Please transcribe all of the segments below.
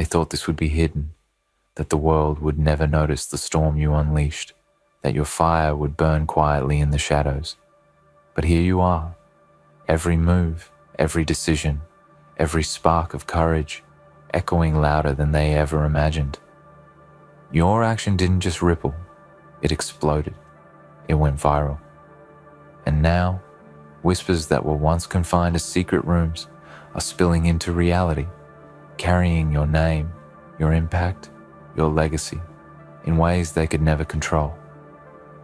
thought this would be hidden, that the world would never notice the storm you unleashed, that your fire would burn quietly in the shadows. But here you are, every move, every decision, every spark of courage, echoing louder than they ever imagined. Your action didn't just ripple, it exploded. It went viral. And now, whispers that were once confined to secret rooms are spilling into reality, carrying your name, your impact, your legacy in ways they could never control.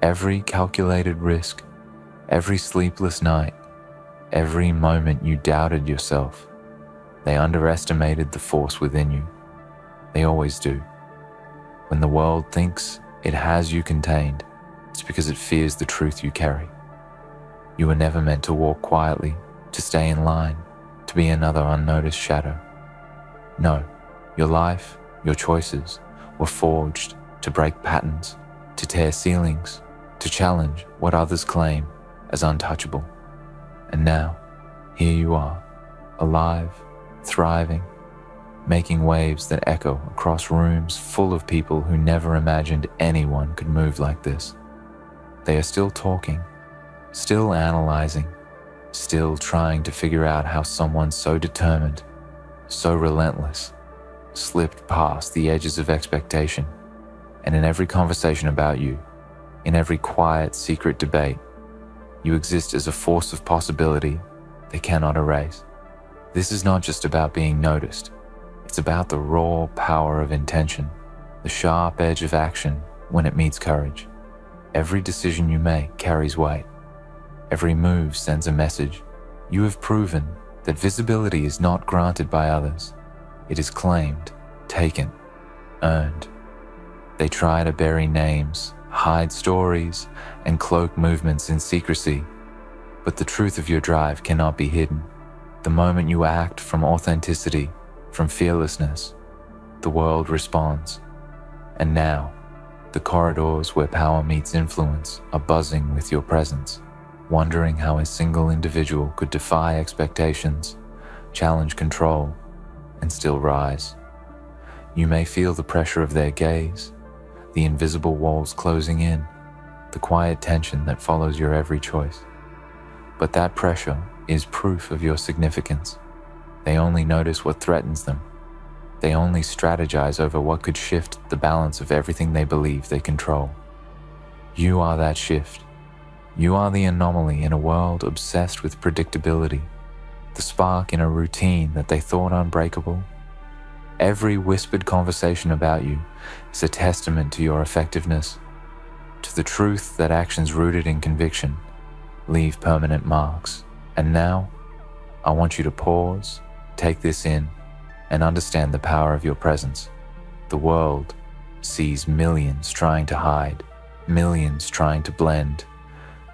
Every calculated risk, every sleepless night, every moment you doubted yourself, they underestimated the force within you. They always do. When the world thinks it has you contained, it's because it fears the truth you carry. You were never meant to walk quietly, to stay in line, to be another unnoticed shadow. No, your life, your choices were forged to break patterns, to tear ceilings, to challenge what others claim as untouchable. And now, here you are, alive, thriving, making waves that echo across rooms full of people who never imagined anyone could move like this. They are still talking, still analyzing, still trying to figure out how someone so determined, so relentless, slipped past the edges of expectation. And in every conversation about you, in every quiet, secret debate, you exist as a force of possibility they cannot erase. This is not just about being noticed. It's about the raw power of intention, the sharp edge of action when it meets courage. Every decision you make carries weight. Every move sends a message. You have proven that visibility is not granted by others. It is claimed, taken, earned. They try to bury names, hide stories, and cloak movements in secrecy. But the truth of your drive cannot be hidden. The moment you act from authenticity, from fearlessness, the world responds. And now, the corridors where power meets influence are buzzing with your presence, wondering how a single individual could defy expectations, challenge control, and still rise. You may feel the pressure of their gaze, the invisible walls closing in, the quiet tension that follows your every choice. But that pressure is proof of your significance. They only notice what threatens them. They only strategize over what could shift the balance of everything they believe they control. You are that shift. You are the anomaly in a world obsessed with predictability, the spark in a routine that they thought unbreakable. Every whispered conversation about you is a testament to your effectiveness, to the truth that actions rooted in conviction leave permanent marks. And now, I want you to pause, take this in, and understand the power of your presence. The world sees millions trying to hide, millions trying to blend,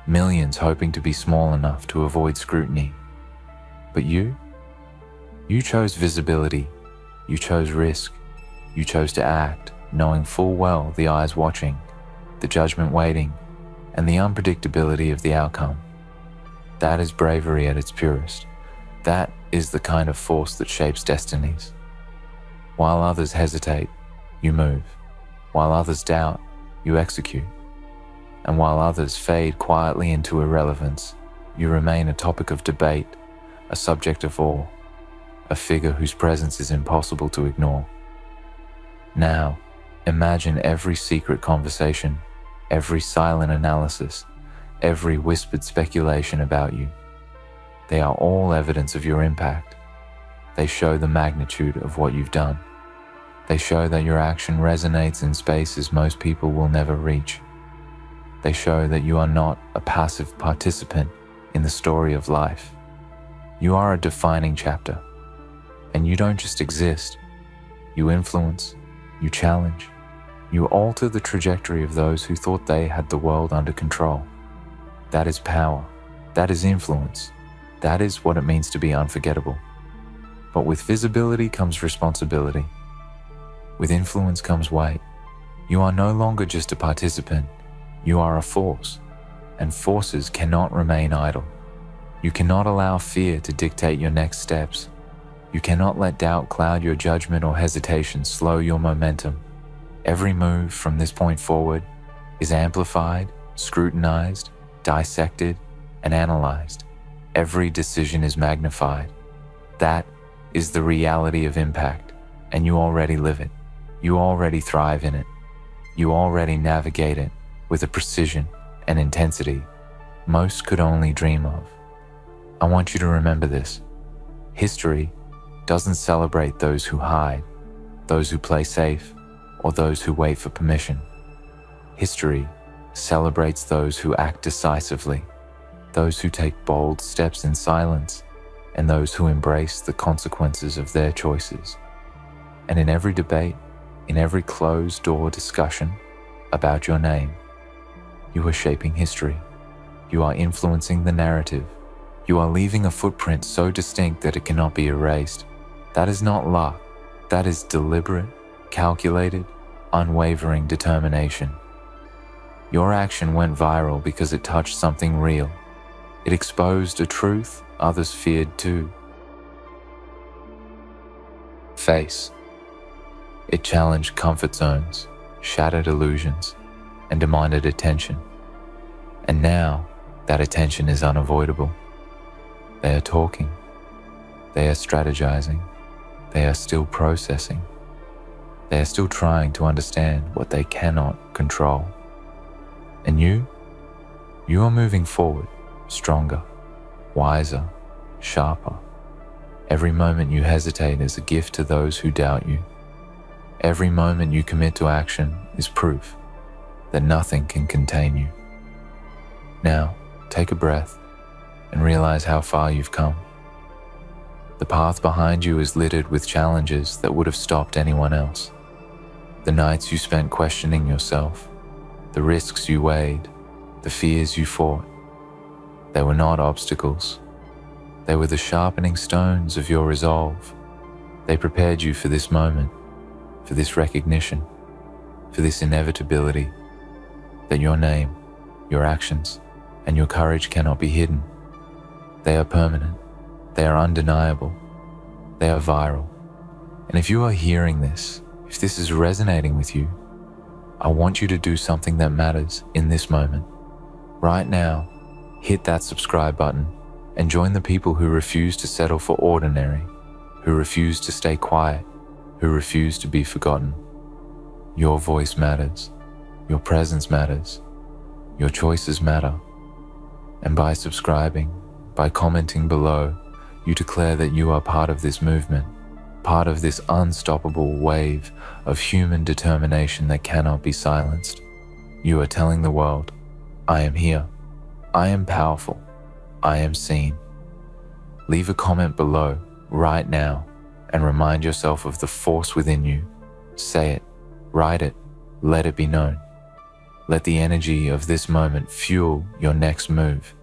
millions hoping to be small enough to avoid scrutiny. But you chose visibility, you chose risk, you chose to act, knowing full well the eyes watching, the judgment waiting, and the unpredictability of the outcome. That is bravery at its purest. That is the kind of force that shapes destinies. While others hesitate, you move. While others doubt, you execute. And while others fade quietly into irrelevance, you remain a topic of debate, a subject of awe, a figure whose presence is impossible to ignore. Now, imagine every secret conversation, every silent analysis, every whispered speculation about you. They are all evidence of your impact. They show the magnitude of what you've done. They show that your action resonates in spaces most people will never reach. They show that you are not a passive participant in the story of life. You are a defining chapter. And you don't just exist. You influence, you challenge, you alter the trajectory of those who thought they had the world under control. That is power. That is influence. That is what it means to be unforgettable. But with visibility comes responsibility. With influence comes weight. You are no longer just a participant. You are a force. And forces cannot remain idle. You cannot allow fear to dictate your next steps. You cannot let doubt cloud your judgment or hesitation slow your momentum. Every move from this point forward is amplified, scrutinized, dissected, and analyzed. Every decision is magnified. That is the reality of impact, and you already live it. You already thrive in it. You already navigate it with a precision and intensity most could only dream of. I want you to remember this. History doesn't celebrate those who hide, those who play safe, or those who wait for permission. History celebrates those who act decisively, those who take bold steps in silence, and those who embrace the consequences of their choices. And in every debate, in every closed-door discussion about your name, you are shaping history. You are influencing the narrative. You are leaving a footprint so distinct that it cannot be erased. That is not luck. That is deliberate, calculated, unwavering determination. Your action went viral because it touched something real. It exposed a truth others feared too. Face. It challenged comfort zones, shattered illusions, and demanded attention. And now, that attention is unavoidable. They are talking. They are strategizing. They are still processing. They are still trying to understand what they cannot control. And you are moving forward, stronger, wiser, sharper. Every moment you hesitate is a gift to those who doubt you. Every moment you commit to action is proof that nothing can contain you. Now, take a breath and realize how far you've come. The path behind you is littered with challenges that would have stopped anyone else. The nights you spent questioning yourself, the risks you weighed, the fears you fought, they were not obstacles. They were the sharpening stones of your resolve. They prepared you for this moment, for this recognition, for this inevitability, that your name, your actions, and your courage cannot be hidden. They are permanent. They are undeniable. They are viral. And if you are hearing this, if this is resonating with you, I want you to do something that matters in this moment. Right now, hit that subscribe button and join the people who refuse to settle for ordinary, who refuse to stay quiet, who refuse to be forgotten. Your voice matters. Your presence matters. Your choices matter. And by subscribing, by commenting below, you declare that you are part of this movement, part of this unstoppable wave of human determination that cannot be silenced. You are telling the world, I am here. I am powerful. I am seen. Leave a comment below right now and remind yourself of the force within you. Say it, write it, let it be known. Let the energy of this moment fuel your next move,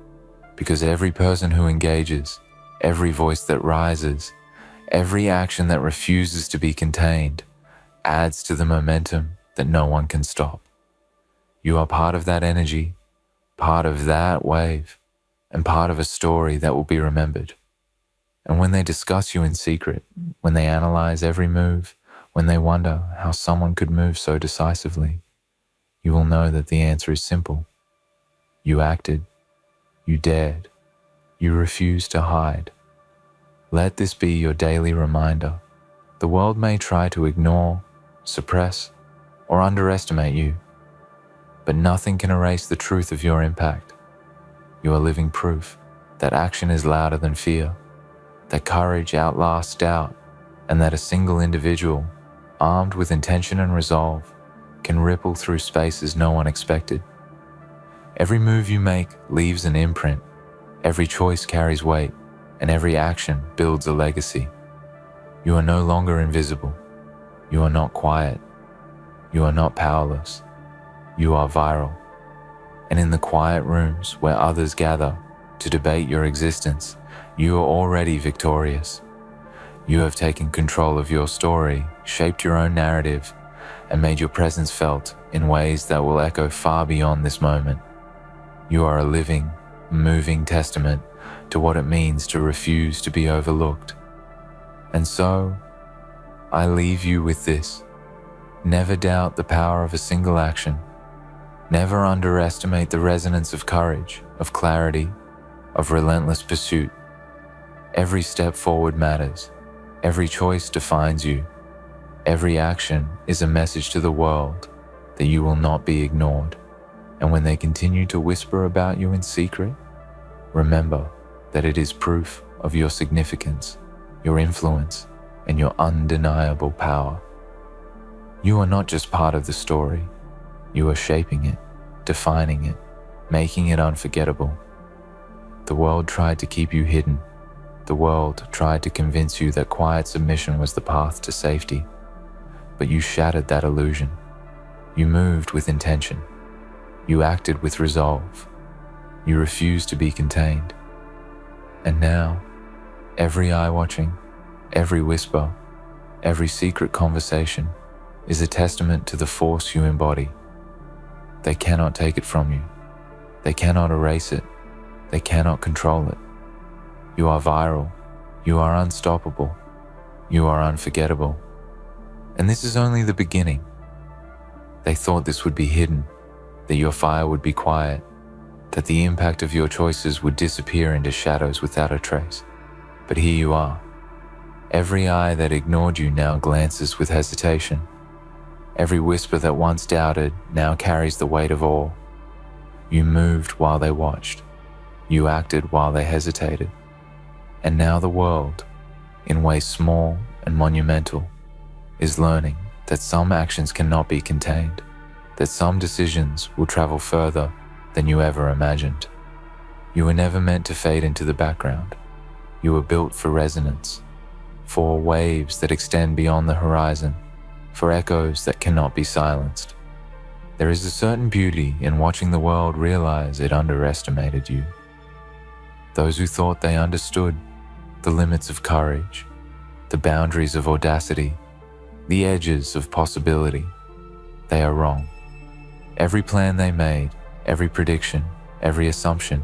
because every person who engages, every voice that rises, every action that refuses to be contained adds to the momentum that no one can stop. You are part of that energy, part of that wave, and part of a story that will be remembered. And when they discuss you in secret, when they analyze every move, when they wonder how someone could move so decisively, you will know that the answer is simple. You acted. You dared. You refused to hide. Let this be your daily reminder. The world may try to ignore, suppress, or underestimate you, but nothing can erase the truth of your impact. You are living proof that action is louder than fear, that courage outlasts doubt, and that a single individual, armed with intention and resolve, can ripple through spaces no one expected. Every move you make leaves an imprint, every choice carries weight, and every action builds a legacy. You are no longer invisible. You are not quiet. You are not powerless. You are viral. And in the quiet rooms where others gather to debate your existence, you are already victorious. You have taken control of your story, shaped your own narrative, and made your presence felt in ways that will echo far beyond this moment. You are a living, moving testament to what it means to refuse to be overlooked. And so, I leave you with this. Never doubt the power of a single action. Never underestimate the resonance of courage, of clarity, of relentless pursuit. Every step forward matters. Every choice defines you. Every action is a message to the world that you will not be ignored. And when they continue to whisper about you in secret, remember that it is proof of your significance, your influence, and your undeniable power. You are not just part of the story. You are shaping it, defining it, making it unforgettable. The world tried to keep you hidden. The world tried to convince you that quiet submission was the path to safety. But you shattered that illusion. You moved with intention. You acted with resolve. You refused to be contained. And now, every eye watching, every whisper, every secret conversation is a testament to the force you embody. They cannot take it from you. They cannot erase it. They cannot control it. You are viral. You are unstoppable. You are unforgettable. And this is only the beginning. They thought this would be hidden, that your fire would be quiet, that the impact of your choices would disappear into shadows without a trace. But here you are. Every eye that ignored you now glances with hesitation. Every whisper that once doubted now carries the weight of awe. You moved while they watched. You acted while they hesitated. And now the world, in ways small and monumental, is learning that some actions cannot be contained, that some decisions will travel further than you ever imagined. You were never meant to fade into the background. You were built for resonance, for waves that extend beyond the horizon, for echoes that cannot be silenced. There is a certain beauty in watching the world realize it underestimated you. Those who thought they understood the limits of courage, the boundaries of audacity, the edges of possibility, they are wrong. Every plan they made, every prediction, every assumption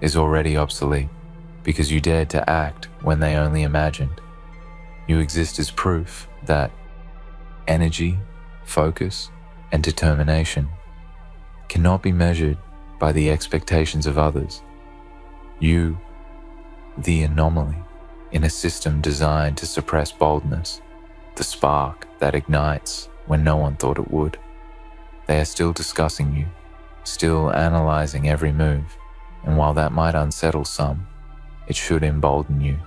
is already obsolete because you dared to act when they only imagined. You exist as proof that energy, focus, and determination cannot be measured by the expectations of others. You, the anomaly in a system designed to suppress boldness, the spark that ignites when no one thought it would. They are still discussing you, still analyzing every move, and while that might unsettle some, it should embolden you.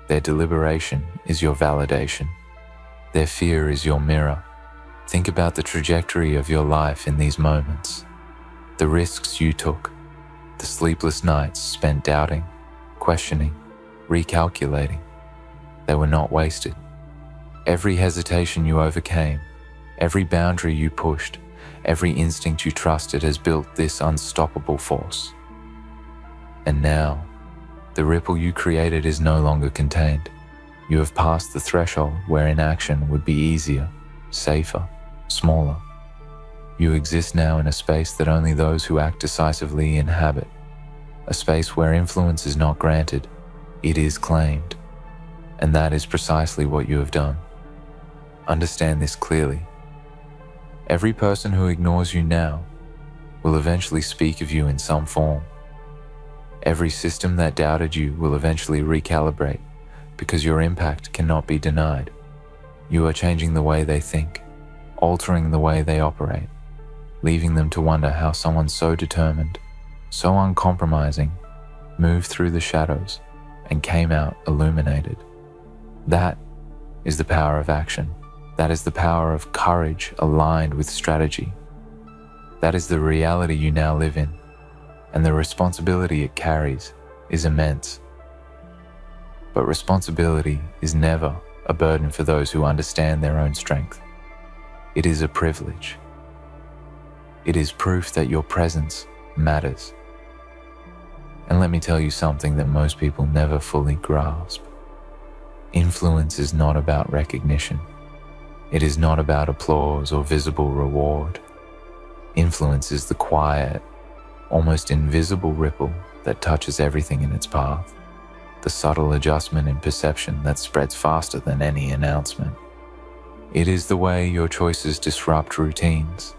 Their deliberation is your validation. Their fear is your mirror. Think about the trajectory of your life in these moments, the risks you took, the sleepless nights spent doubting, questioning, recalculating. They were not wasted. Every hesitation you overcame, every boundary you pushed, every instinct you trusted has built this unstoppable force. And now, the ripple you created is no longer contained. You have passed the threshold where inaction would be easier, safer, smaller. You exist now in a space that only those who act decisively inhabit, a space where influence is not granted, it is claimed. And that is precisely what you have done. Understand this clearly. Every person who ignores you now will eventually speak of you in some form. Every system that doubted you will eventually recalibrate because your impact cannot be denied. You are changing the way they think, altering the way they operate, leaving them to wonder how someone so determined, so uncompromising, moved through the shadows and came out illuminated. That is the power of action. That is the power of courage aligned with strategy. That is the reality you now live in, and the responsibility it carries is immense. But responsibility is never a burden for those who understand their own strength. It is a privilege. It is proof that your presence matters. And let me tell you something that most people never fully grasp. Influence is not about recognition. It is not about applause or visible reward. Influence is the quiet, almost invisible ripple that touches everything in its path. the subtle adjustment in perception that spreads faster than any announcement. It is the way your choices disrupt routines,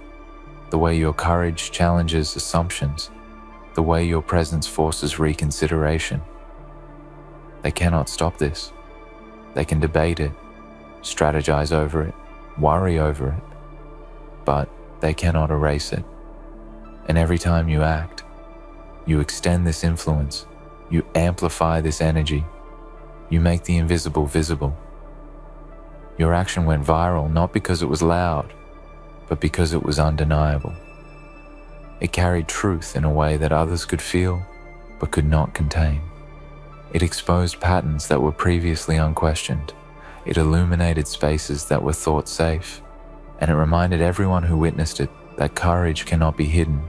the way your courage challenges assumptions, the way your presence forces reconsideration. They cannot stop this. They can debate it, strategize over it, worry over it, but they cannot erase it. And every time you act, you extend this influence, you amplify this energy, you make the invisible visible. Your action went viral not because it was loud, but because it was undeniable. It carried truth in a way that others could feel, but could not contain. It exposed patterns that were previously unquestioned. It illuminated spaces that were thought safe, and it reminded everyone who witnessed it that courage cannot be hidden,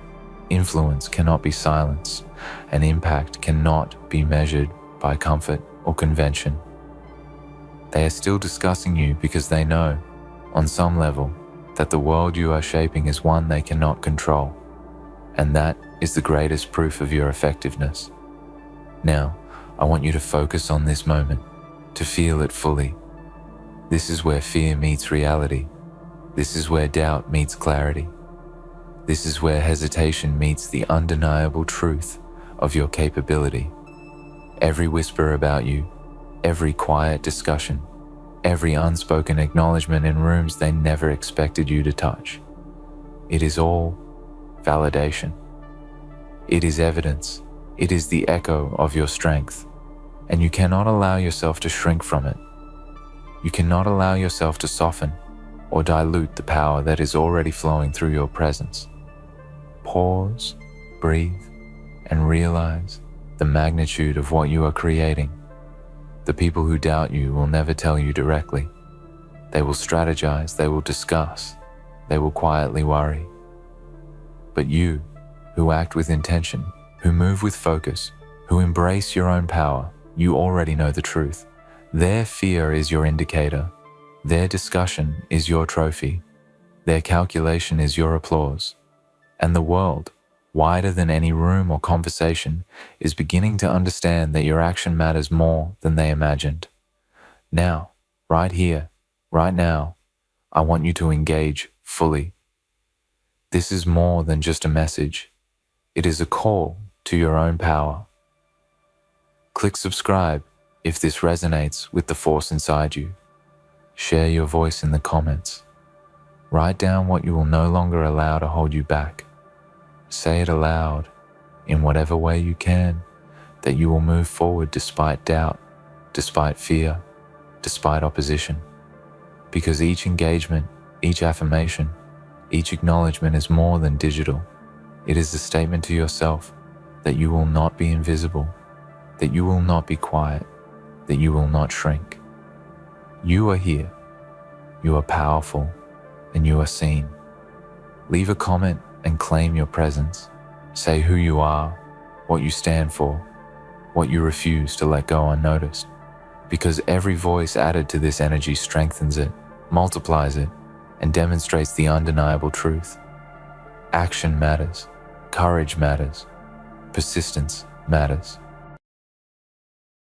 influence cannot be silenced, and impact cannot be measured by comfort or convention. They are still discussing you because they know, on some level, that the world you are shaping is one they cannot control, and that is the greatest proof of your effectiveness. Now, I want you to focus on this moment, to feel it fully. This is where fear meets reality. This is where doubt meets clarity. This is where hesitation meets the undeniable truth of your capability. Every whisper about you, every quiet discussion, every unspoken acknowledgement in rooms they never expected you to touch. It is all validation. It is evidence. It is the echo of your strength, and you cannot allow yourself to shrink from it. You cannot allow yourself to soften or dilute the power that is already flowing through your presence. Pause, breathe, and realize the magnitude of what you are creating. The people who doubt you will never tell you directly. They will strategize, they will discuss, they will quietly worry. But you, who act with intention, who move with focus, who embrace your own power, you already know the truth. Their fear is your indicator. Their discussion is your trophy. Their calculation is your applause. And the world, wider than any room or conversation, is beginning to understand that your action matters more than they imagined. Now, right here, right now, I want you to engage fully. This is more than just a message. It is a call to your own power. Click subscribe if this resonates with the force inside you. Share your voice in the comments. Write down what you will no longer allow to hold you back. Say it aloud, in whatever way you can, that you will move forward despite doubt, despite fear, despite opposition. Because each engagement, each affirmation, each acknowledgement is more than digital. It is a statement to yourself that you will not be invisible, that you will not be quiet, that you will not shrink. You are here, you are powerful, and you are seen. Leave a comment and claim your presence. Say who you are, what you stand for, what you refuse to let go unnoticed. Because every voice added to this energy strengthens it, multiplies it, and demonstrates the undeniable truth. Action matters, courage matters, persistence matters.